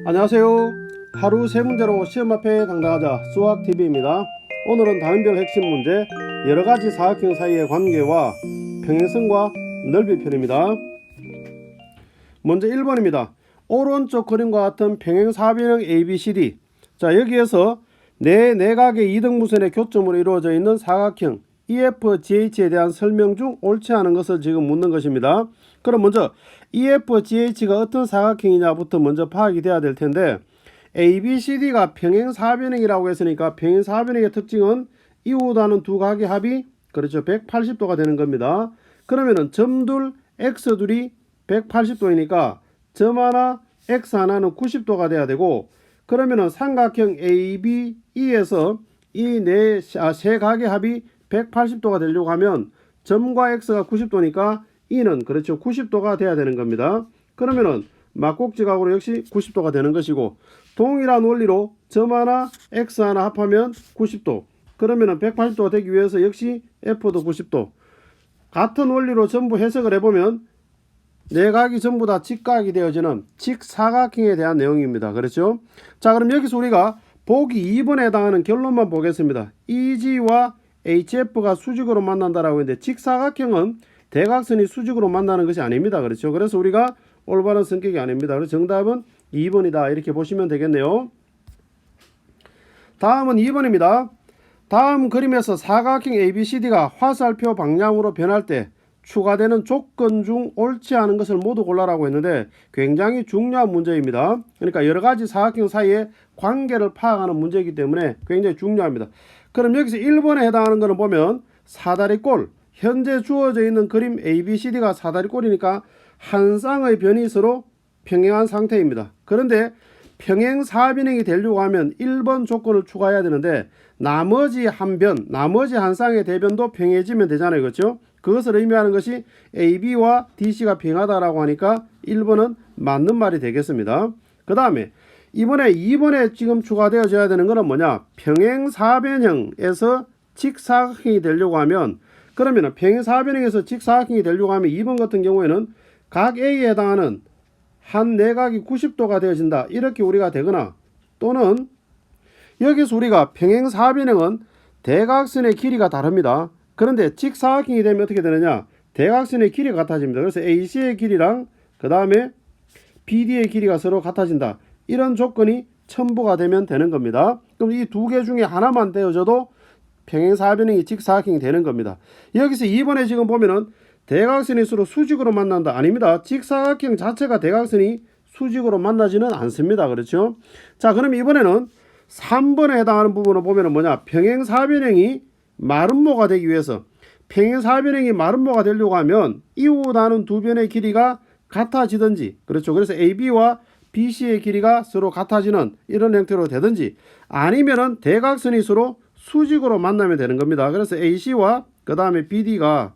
안녕하세요. 하루 세 문제로 시험 앞에 당당하자 수학TV입니다. 오늘은 단원별 핵심 문제 여러가지 사각형 사이의 관계와 평행선과 넓이 편입니다. 문제 1번입니다. 오른쪽 그림과 같은 평행사변형 ABCD. 자, 여기에서 네 내각의 이등분선의 교점으로 이루어져 있는 사각형 EFGH에 대한 설명 중 옳지 않은 것을 지금 묻는 것입니다. 그럼 먼저 EFGH가 어떤 사각형이냐부터 먼저 파악이 돼야 될 텐데, ABCD가 평행사변형이라고 했으니까 평행사변형의 특징은 이웃하는 두 각의 합이 그렇죠 180도가 되는 겁니다. 그러면은 점둘 X둘이 180도이니까 점 하나 X 하나는 90도가 돼야 되고, 그러면은 삼각형 ABE에서 이 세 각의 합이 180도가 되려고 하면 점과 X가 90도니까 E는 그렇죠 90도가 돼야 되는 겁니다. 그러면은 막곡지각으로 역시 90도가 되는 것이고, 동일한 원리로 점 하나 X 하나 합하면 90도, 그러면은 180도가 되기 위해서 역시 F도 90도. 같은 원리로 전부 해석을 해보면 네 각이 전부 다 직각이 되어지는 직사각형에 대한 내용입니다. 그렇죠? 자, 그럼 여기서 우리가 보기 2번에 해당하는 결론만 보겠습니다. EG와 HF가 수직으로 만난다라고 했는데, 직사각형은 대각선이 수직으로 만나는 것이 아닙니다. 그렇죠? 그래서 우리가 올바른 성격이 아닙니다. 그래서 정답은 2번이다. 이렇게 보시면 되겠네요. 다음은 2번입니다. 다음 그림에서 사각형 ABCD가 화살표 방향으로 변할 때 추가되는 조건 중 옳지 않은 것을 모두 골라라고 했는데, 굉장히 중요한 문제입니다. 그러니까 여러가지 사각형 사이의 관계를 파악하는 문제이기 때문에 굉장히 중요합니다. 그럼 여기서 1번에 해당하는 것을 보면 사다리꼴, 현재 주어져 있는 그림 ABCD가 사다리꼴이니까 한 쌍의 변이 서로 평행한 상태입니다. 그런데 평행사변형이 되려고 하면 1번 조건을 추가해야 되는데, 나머지 한 변, 나머지 한 쌍의 대변도 평행해지면 되잖아요. 그렇죠? 그것을 의미하는 것이 AB와 DC가 평행하다라고 하니까 1번은 맞는 말이 되겠습니다. 그 다음에 이번에 2번에 지금 추가되어져야 되는 것은 뭐냐? 평행사변형에서 직사각형이 되려고 하면, 그러면 평행사변형에서 직사각형이 되려고 하면 2번 같은 경우에는 각 A에 해당하는 한 내각이 90도가 되어진다. 이렇게 우리가 되거나, 또는 여기서 우리가 평행사변형은 대각선의 길이가 다릅니다. 그런데 직사각형이 되면 어떻게 되느냐? 대각선의 길이가 같아집니다. 그래서 AC의 길이랑 그 다음에 BD의 길이가 서로 같아진다. 이런 조건이 첨부가 되면 되는 겁니다. 그럼 이 두 개 중에 하나만 되어져도 평행사변형이 직사각형이 되는 겁니다. 여기서 2번에 지금 보면은 대각선이 서로 수직으로 만난다. 아닙니다. 직사각형 자체가 대각선이 수직으로 만나지는 않습니다. 그렇죠? 자, 그럼 이번에는 3번에 해당하는 부분을 보면은 뭐냐? 평행사변형이 마름모가 되기 위해서, 평행사변형이 마름모가 되려고 하면 이웃하는 두 변의 길이가 같아지든지, 그렇죠? 그래서 AB와 BC의 길이가 서로 같아지는 이런 형태로 되든지, 아니면은 대각선이 서로 수직으로 만나면 되는 겁니다. 그래서 AC와 그 다음에 BD가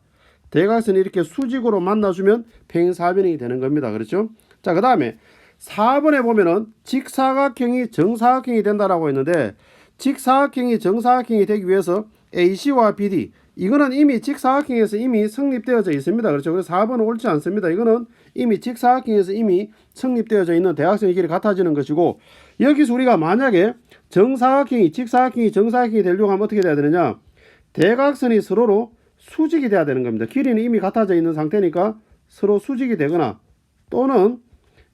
대각선이 이렇게 수직으로 만나주면 평행사변형이 되는 겁니다. 그렇죠? 자, 그 다음에 4번에 보면은 직사각형이 정사각형이 된다라고 했는데, 직사각형이 정사각형이 되기 위해서 AC와 BD, 이거는 이미 직사각형에서 이미 성립되어져 있습니다. 그렇죠? 그래서 4번은 옳지 않습니다. 이거는 이미 직사각형에서 이미 성립되어져 있는 대각선의 길이 같아지는 것이고, 여기서 우리가 만약에 정사각형이 직사각형이 정사각형이 되려고 하면 어떻게 돼야 되느냐? 대각선이 서로로 수직이 돼야 되는 겁니다. 길이는 이미 같아져 있는 상태니까 서로 수직이 되거나, 또는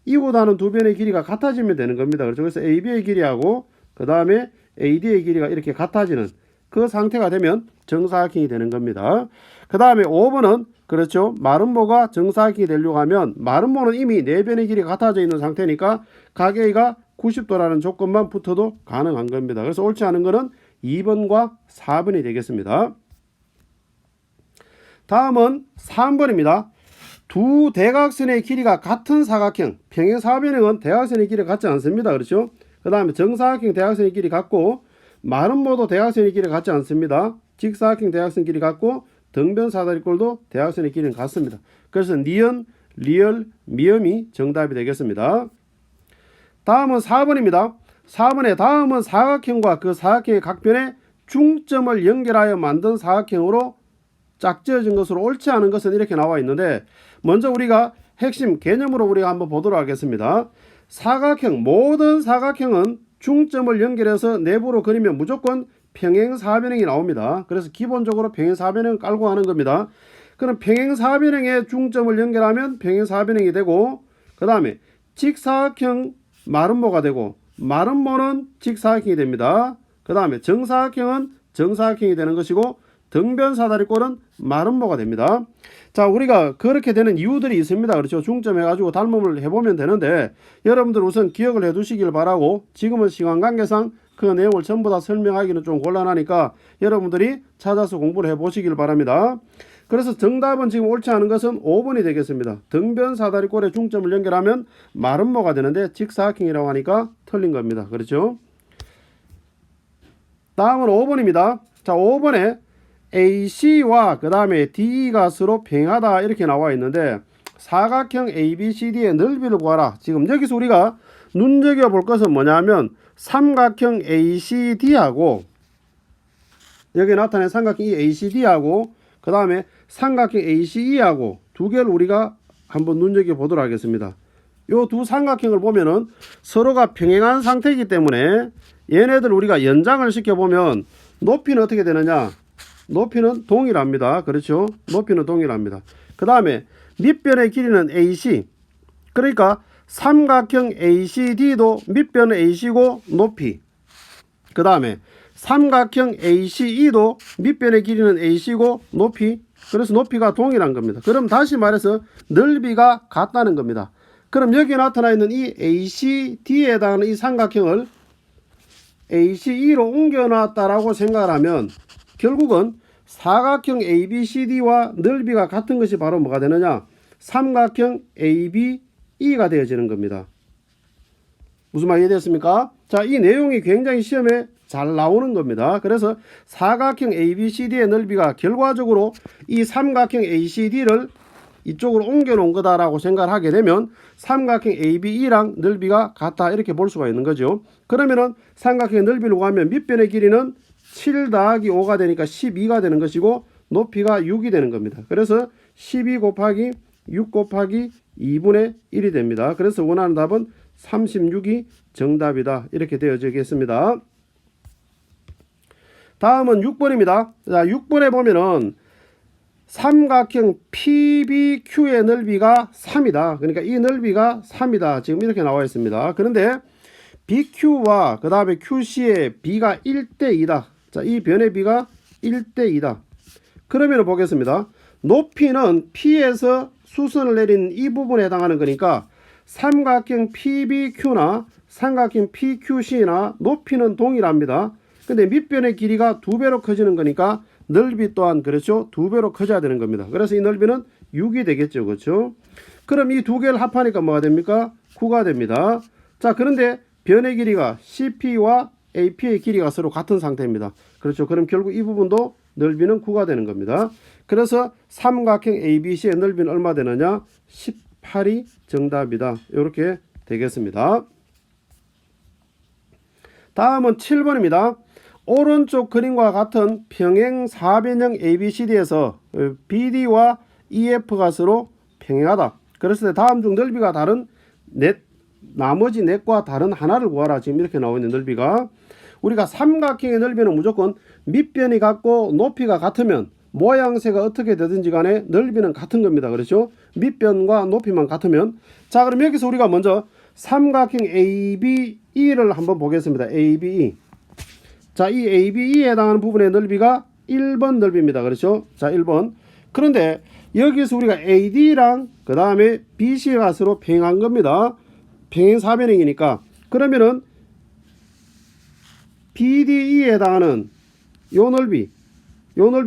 이웃하는 두 변의 길이가 같아지면 되는 겁니다. 그렇죠? 그래서 AB의 길이하고 그 다음에 AD의 길이가 이렇게 같아지는 그 상태가 되면 정사각형이 되는 겁니다. 그 다음에 5번은 그렇죠, 마름모가 정사각형이 되려고 하면 마름모는 이미 네 변의 길이가 같아져 있는 상태니까 각 A가 90도라는 조건만 붙어도 가능한 겁니다. 그래서 옳지 않은 것은 2번과 4번이 되겠습니다. 다음은 3번입니다. 두 대각선의 길이가 같은 사각형, 평행사변형은 대각선의 길이가 같지 않습니다. 그렇죠? 그 다음에 정사각형 대각선의 길이 같고, 마름모도 대각선의 길이가 같지 않습니다. 직사각형 대각선 길이 같고, 등변 사다리꼴도 대각선의 길이는 같습니다. 그래서 니은, 리을, 미음이 정답이 되겠습니다. 다음은 4번입니다. 4번에 다음은 사각형과 그 사각형의 각변에 중점을 연결하여 만든 사각형으로 짝지어진 것으로 옳지 않은 것은 이렇게 나와 있는데, 먼저 우리가 핵심 개념으로 우리가 한번 보도록 하겠습니다. 사각형, 모든 사각형은 중점을 연결해서 내부로 그리면 무조건 평행사변형이 나옵니다. 그래서 기본적으로 평행사변형 깔고 하는 겁니다. 그럼 평행사변형에 중점을 연결하면 평행사변형이 되고, 그 다음에 직사각형 마름모가 되고, 마름모는 직사각형이 됩니다. 그 다음에 정사각형은 정사각형이 되는 것이고, 등변사다리꼴은 마름모가 됩니다. 자, 우리가 그렇게 되는 이유들이 있습니다. 그렇죠? 중점해가지고 닮음을 해보면 되는데, 여러분들 우선 기억을 해 두시길 바라고, 지금은 시간 관계상 그 내용을 전부 다 설명하기는 좀 곤란하니까 여러분들이 찾아서 공부를 해 보시길 바랍니다. 그래서 정답은 지금 옳지 않은 것은 5번이 되겠습니다. 등변사다리꼴에 중점을 연결하면 마름모가 되는데 직사각형이라고 하니까 틀린 겁니다. 그렇죠? 다음은 5번입니다. 자, 5번에 AC와 그 다음에 DE가 서로 평행하다 이렇게 나와 있는데, 사각형 ABCD의 넓이를 구하라. 지금 여기서 우리가 눈여겨볼 것은 뭐냐면 삼각형 ACD하고, 여기 나타낸 삼각형 ACD하고 그 다음에 삼각형 ACE하고 두 개를 우리가 한번 눈여겨보도록 하겠습니다. 요 두 삼각형을 보면은 서로가 평행한 상태이기 때문에 얘네들 우리가 연장을 시켜보면 높이는 어떻게 되느냐? 높이는 동일합니다. 그렇죠? 높이는 동일합니다. 그 다음에 밑변의 길이는 AC. 그러니까 삼각형 ACD도 밑변은 AC고 높이. 그 다음에 삼각형 ACE도 밑변의 길이는 AC고 높이. 그래서 높이가 동일한 겁니다. 그럼 다시 말해서 넓이가 같다는 겁니다. 그럼 여기 나타나 있는 이 ACD에 해당하는 이 삼각형을 ACE로 옮겨놨다라고 생각을 하면 결국은 사각형 ABCD와 넓이가 같은 것이 바로 뭐가 되느냐? 삼각형 ABE가 되어지는 겁니다. 무슨 말이 이해됐습니까? 자, 이 내용이 굉장히 시험에 잘 나오는 겁니다. 그래서 사각형 ABCD의 넓이가 결과적으로 이 삼각형 ACD를 이쪽으로 옮겨 놓은 거다라고 생각을 하게 되면 삼각형 ABE랑 넓이가 같다 이렇게 볼 수가 있는 거죠. 그러면은 삼각형의 넓이를 구하면 밑변의 길이는 7 더하기 5가 되니까 12가 되는 것이고 높이가 6이 되는 겁니다. 그래서 12 곱하기 6 곱하기 2분의 1이 됩니다. 그래서 원하는 답은 36이 정답이다 이렇게 되어지겠습니다. 다음은 6번입니다. 자, 6번에 보면은 삼각형 PBQ의 넓이가 3이다. 그러니까 이 넓이가 3이다. 지금 이렇게 나와 있습니다. 그런데 BQ와 그 다음에 QC의 B가 1대2다. 자, 이 변의 B가 1대2다. 그러면 보겠습니다. 높이는 P에서 수선을 내린 이 부분에 해당하는 거니까 삼각형 PBQ나 삼각형 PQC나 높이는 동일합니다. 근데 밑변의 길이가 2배로 커지는 거니까 넓이 또한 그렇죠? 2배로 커져야 되는 겁니다. 그래서 이 넓이는 6이 되겠죠. 그렇죠? 그럼 이 두 개를 합하니까 뭐가 됩니까? 9가 됩니다. 자, 그런데 변의 길이가 CP와 AP의 길이가 서로 같은 상태입니다. 그렇죠? 그럼 결국 이 부분도 넓이는 9가 되는 겁니다. 그래서 삼각형 ABC의 넓이는 얼마 되느냐? 18이 정답이다. 이렇게 되겠습니다. 다음은 7번입니다. 오른쪽 그림과 같은 평행사변형 ABCD에서 BD와 EF가 서로 평행하다. 그랬을 때 다음 중 넓이가 다른 나머지 넷과 다른 하나를 구하라. 지금 이렇게 나와 있는 넓이가, 우리가 삼각형의 넓이는 무조건 밑변이 같고 높이가 같으면 모양새가 어떻게 되든지 간에 넓이는 같은 겁니다. 그렇죠? 밑변과 높이만 같으면. 자, 그럼 여기서 우리가 먼저 삼각형 ABE를 한번 보겠습니다. ABE. 자, 이 ABE에 해당하는 부분의 넓이가 1번 넓이입니다. 그렇죠? 자, 1번. 그런데 여기서 우리가 AD랑 그 다음에 BC가 서로 평행한 겁니다. 평행사변형이니까. 그러면은 BDE에 해당하는 요 넓이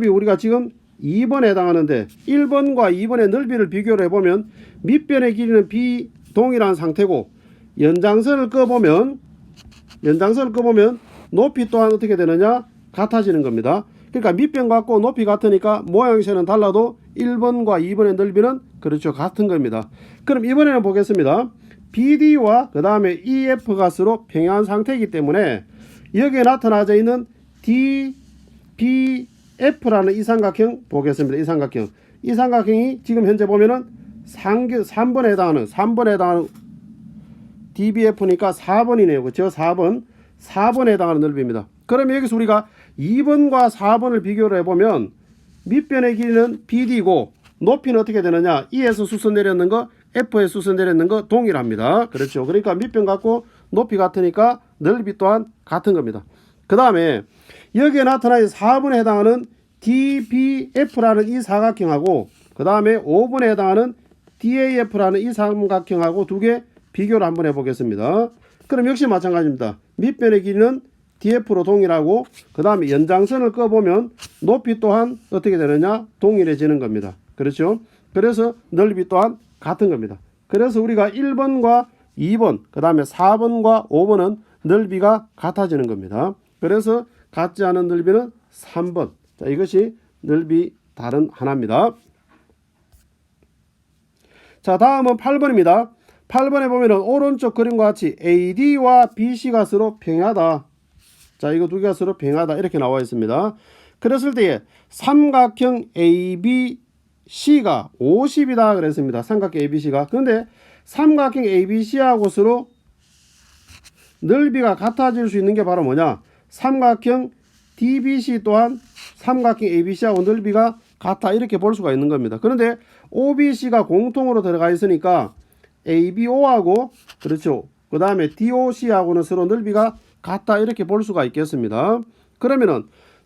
우리가 지금 2번에 해당하는데 1번과 2번의 넓이를 비교를 해보면 밑변의 길이는 B 동일한 상태고 연장선을 꺼보면 높이 또한 어떻게 되느냐? 같아지는 겁니다. 그러니까 밑변 같고 높이 같으니까 모양새는 달라도 1번과 2번의 넓이는 그렇죠, 같은 겁니다. 그럼 이번에는 보겠습니다. BD와 그 다음에 EF가 서로 평행한 상태이기 때문에 여기에 나타나져 있는 DBF라는 이 삼각형 보겠습니다. 이 삼각형이 지금 현재 보면은 3번에 해당하는 DBF니까 4번이네요. 그렇죠? 4번에 해당하는 넓이입니다. 그럼 여기서 우리가 2번과 4번을 비교를 해보면 밑변의 길이는 BD고 높이는 어떻게 되느냐? E에서 수선 내렸는 거 F에서 수선 내렸는 거 동일합니다. 그렇죠? 그러니까 밑변 같고 높이 같으니까 넓이 또한 같은 겁니다. 그 다음에 여기에 나타나는 4번에 해당하는 DBF라는 이 사각형하고 그 다음에 5번에 해당하는 DAF라는 이 삼각형하고 두 개 비교를 한번 해보겠습니다. 그럼 역시 마찬가지입니다. 밑변의 길이는 DF로 동일하고 그 다음에 연장선을 꺼보면 높이 또한 어떻게 되느냐? 동일해지는 겁니다. 그렇죠? 그래서 넓이 또한 같은 겁니다. 그래서 우리가 1번과 2번 그 다음에 4번과 5번은 넓이가 같아지는 겁니다. 그래서 같지 않은 넓이는 3번. 자, 이것이 넓이 다른 하나입니다. 자, 다음은 8번입니다. 8번에 보면은 오른쪽 그림과 같이 AD와 BC가 서로 평행하다. 자, 이거 두 개가 서로 평행하다 이렇게 나와 있습니다. 그랬을 때에 삼각형 ABC가 50이다 그랬습니다. 삼각형 ABC가. 그런데 삼각형 ABC하고 서로 넓이가 같아질 수 있는 게 바로 뭐냐? 삼각형 DBC 또한 삼각형 ABC하고 넓이가 같아 이렇게 볼 수가 있는 겁니다. 그런데 OBC가 공통으로 들어가 있으니까 ABO하고 그렇죠. 그 다음에 DOC하고는 서로 넓이가 같다 이렇게 볼 수가 있겠습니다. 그러면은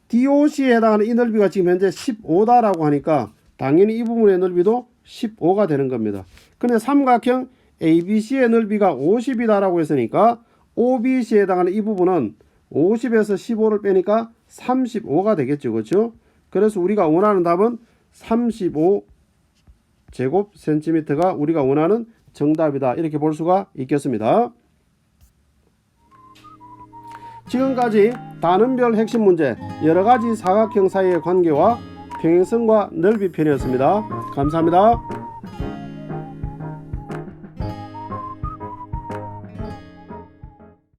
DOC에 해당하는 이 넓이가 지금 현재 15다라고 하니까 당연히 이 부분의 넓이도 15가 되는 겁니다. 근데 삼각형 ABC의 넓이가 50이다라고 했으니까 OBC에 해당하는 이 부분은 50에서 15를 빼니까 35가 되겠죠. 그렇죠? 그래서 우리가 원하는 답은 35 제곱센티미터가 우리가 원하는 정답이다. 이렇게 볼 수가 있겠습니다. 지금까지 단원별 핵심 문제 여러가지 사각형 사이의 관계와 평행선과 넓이 편이었습니다. 감사합니다.